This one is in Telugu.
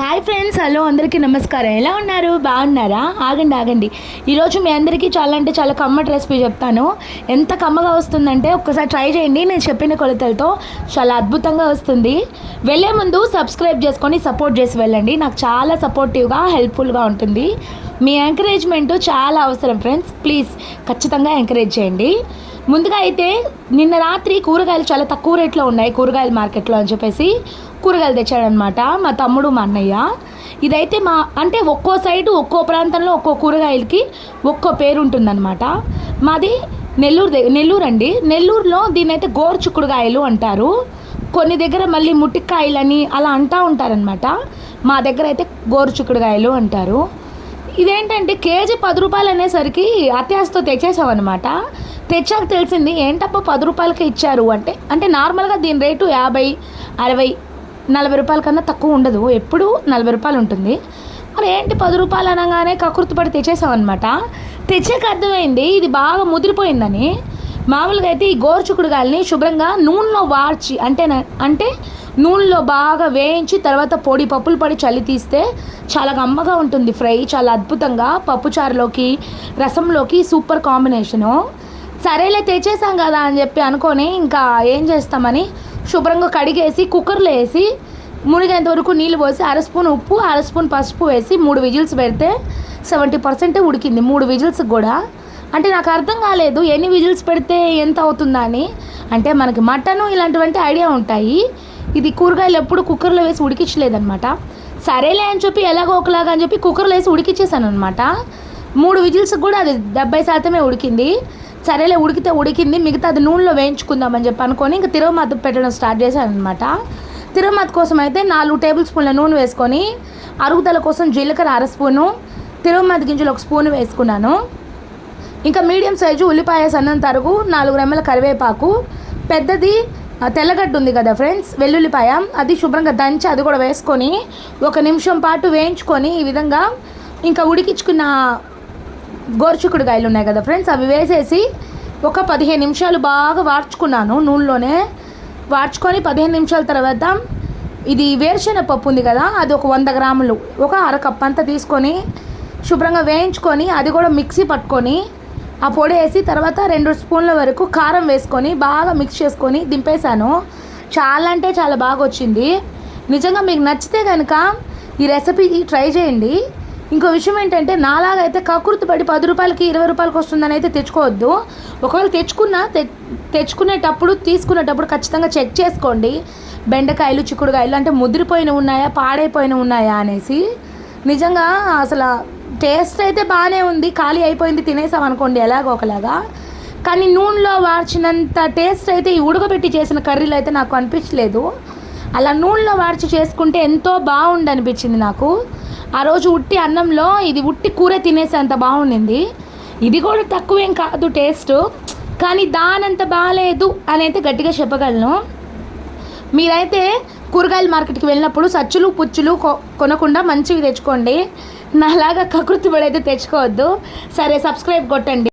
హాయ్ ఫ్రెండ్స్, హలో అందరికీ నమస్కారం. ఎలా ఉన్నారు? బాగున్నారా? ఆగండి. ఈరోజు మీ అందరికీ చాలా అంటే చాలా కమ్మటి రెసిపీ చెప్తాను. ఎంత కమ్మగా వస్తుందంటే ఒక్కసారి ట్రై చేయండి. నేను చెప్పిన కొలతలతో చాలా అద్భుతంగా వస్తుంది. వెళ్ళే ముందు సబ్స్క్రైబ్ చేసుకొని సపోర్ట్ చేసి వెళ్ళండి. నాకు చాలా సపోర్టివ్గా హెల్ప్ఫుల్గా ఉంటుంది. మీ ఎంకరేజ్మెంట్ చాలా అవసరం ఫ్రెండ్స్. ప్లీజ్ ఖచ్చితంగా ఎంకరేజ్ చేయండి. ముందుగా అయితే నిన్న రాత్రి కూరగాయలు చాలా తక్కువ రేట్లో ఉన్నాయి కూరగాయల మార్కెట్లో అని చెప్పేసి కూరగాయలు తెచ్చాడనమాట మా తమ్ముడు, మా అన్నయ్య. ఇదైతే అంటే ఒక్కో సైడు ఒక్కో ప్రాంతంలో ఒక్కో కూరగాయలకి ఒక్కో పేరు ఉంటుందన్నమాట. మాది నెల్లూరు అండి. నెల్లూరులో దీన్ని అయితే గోరుచిక్కుడుకాయలు అంటారు. కొన్ని దగ్గర మళ్ళీ ముట్టికాయలని అలా అంటూ ఉంటారనమాట. మా దగ్గర అయితే గోరుచిక్కుడుకాయలు అంటారు. ఇదేంటంటే కేజీ 10 రూపాయలు అనేసరికి అత్యాశతో తెచ్చేసామన్నమాట. తెచ్చాక తెలిసింది ఏంటప్ప 10 రూపాయలకి ఇచ్చారు అంటే నార్మల్గా దీని రేటు 50, 60, 40 రూపాయల కన్నా తక్కువ ఉండదు. ఎప్పుడు 40 రూపాయలు ఉంటుంది. మరి ఏంటి 10 రూపాయలు అనగానే కకృతి పడి తెచ్చేసామన్నమాట. తెచ్చాక అర్థమైంది ఇది బాగా ముదిరిపోయిందని. మామూలుగా అయితే ఈ గోరుచిక్కుడుకాయలని శుభ్రంగా నూనెలో వార్చి అంటే నూనెలో బాగా వేయించి తర్వాత పప్పులు పొడి చల్లి తీస్తే చాలా గమ్మగా ఉంటుంది ఫ్రై. చాలా అద్భుతంగా పప్పుచారులోకి, రసంలోకి సూపర్ కాంబినేషను. సరేలే తెచ్చేసాం కదా అని చెప్పి అనుకొని ఇంకా ఏం చేస్తామని శుభ్రంగా కడిగేసి కుక్కర్లో వేసి మునిగేంత వరకు నీళ్ళు పోసి 1/2 స్పూన్ ఉప్పు, 1/2 స్పూన్ పసుపు వేసి 3 విజిల్స్ పెడితే 70% ఉడికింది. 3 విజిల్స్కి కూడా. అంటే నాకు అర్థం కాలేదు ఎన్ని విజిల్స్ పెడితే ఎంత అవుతుందా అని. అంటే మనకి మటను ఇలాంటివంటి ఐడియా ఉంటాయి. ఇది కూరగాయలు ఎప్పుడు కుక్కర్లో వేసి ఉడికించలేదనమాట. సరేలే అని చెప్పి ఎలాగో ఒకలాగా అని చెప్పి కుక్కర్లో వేసి ఉడికించేసాను అనమాట. 3 విజిల్స్కి కూడా అది 70% ఉడికింది. సరేలే ఉడికింది, మిగతా అది నూనెలో వేయించుకుందామని చెప్పి అనుకొని ఇంకా తిరగమాత పెట్టడం స్టార్ట్ చేశాను అనమాట. తిరగమాత కోసం అయితే 4 టేబుల్ స్పూన్ల నూనె వేసుకొని అరుగుదల కోసం జీలకర్ర 1/2 స్పూను, తిరగమాత గింజలు 1 స్పూను వేసుకున్నాను. ఇంకా మీడియం సైజు ఉల్లిపాయ సన్నం తరుగు, 4 రెమ్మల కరివేపాకు, పెద్దది తెల్లగడ్డ ఉంది కదా ఫ్రెండ్స్, వెల్లుల్లిపాయ, అది శుభ్రంగా దంచి అది కూడా వేసుకొని 1 నిమిషం పాటు వేయించుకొని ఈ విధంగా ఇంకా ఉడికించుకున్న గోరుచిక్కుడుకాయలు ఉన్నాయి కదా ఫ్రెండ్స్, అవి వేసేసి ఒక 15 నిమిషాలు బాగా వాడ్చుకున్నాను. నూనెలోనే వాడ్చుకొని 15 నిమిషాల తర్వాత ఇది వేరుశెనగ పప్పు ఉంది కదా, అది ఒక 100 గ్రాములు, ఒక 1/2 కప్ అంతా తీసుకొని శుభ్రంగా వేయించుకొని అది కూడా మిక్సీ పట్టుకొని ఆ పొడి వేసి తర్వాత 2 స్పూన్ల వరకు కారం వేసుకొని బాగా మిక్స్ చేసుకొని దింపేశాను. చాలా అంటే చాలా బాగా వచ్చింది. నిజంగా మీకు నచ్చితే కనుక ఈ రెసిపీ ట్రై చేయండి. ఇంకో విషయం ఏంటంటే నాలాగైతే కకృతి పడి 10 రూపాయలకి 20 రూపాయలకి వస్తుందని అయితే తెచ్చుకోవద్దు. ఒకవేళ తీసుకునేటప్పుడు ఖచ్చితంగా చెక్ చేసుకోండి. బెండకాయలు, చిక్కుడుకాయలు అంటే ముదిరిపోయిన ఉన్నాయా, పాడైపోయిన ఉన్నాయా అనేసి. నిజంగా అసలు టేస్ట్ అయితే బాగానే ఉంది. ఖాళీ అయిపోయింది తినేసాం అనుకోండి ఎలాగో ఒకలాగా. కానీ నూనెలో వార్చినంత టేస్ట్ అయితే ఈ ఉడకబెట్టి చేసిన కర్రీలు అయితే నాకు అనిపించలేదు. అలా నూనెలో వార్చి చేసుకుంటే ఎంతో బాగుండి అనిపించింది నాకు. ఆ రోజు ఉట్టి అన్నంలో ఇది ఉట్టి కూర తినేసేంత బాగుండింది. ఇది కూడా తక్కువేం కాదు టేస్ట్, కానీ దానంత బాగాలేదు అని అయితే గట్టిగా చెప్పగలను. మీరైతే కూరగాయల మార్కెట్కి వెళ్ళినప్పుడు సచ్చులు పుచ్చులు కొనకుండా మంచివి తెచ్చుకోండి. నాలాగా కకృతి పడైతే తెచ్చుకోవద్దు. సరే, సబ్స్క్రైబ్ కొట్టండి.